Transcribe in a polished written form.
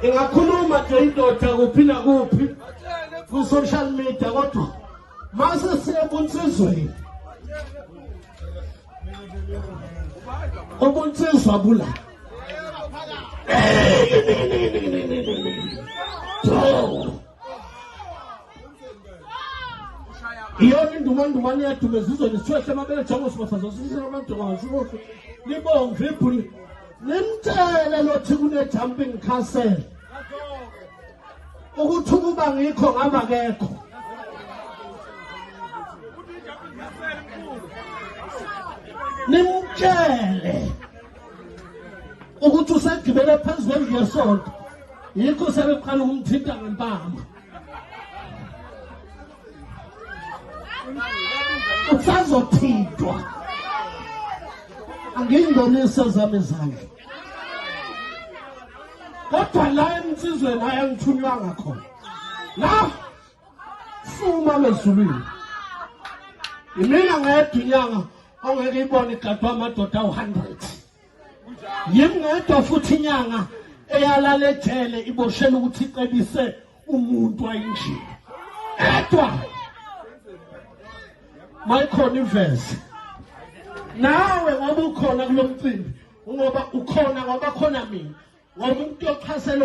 ingakhuluma nje indoda kuphi nakuphi ku social media kodwa mase siyabunsizweni ubunsizwa bula iyo indumandumane yadumezizwe niswehle amabele jango sibafazo sisizwe abantu ngasho libonge iphuli nimtshele lothi kune jumping castle ukuthi ukuba ngikho ngaba kekho nimtshele ukuthi usegibele phezulu kwendlu yesonto yikho sebeqala ukumthinta ngempama usazothintwa angiyindonise zami izandla kodwa la emsizweni ayangithunywanga khona la suma lezulwini imina ngedwa inyanga ongeke ibone igadwa amadoda awu-100 yimngedwa futhi inyanga eyalala ejele iboshela ukuthi icebise umuntu ayinjini edwa mayikhona iveze nawe ngoba ukhona kulo mcimbi ngoba ukhona ngoba khona mina ngoba umuntu oxhasela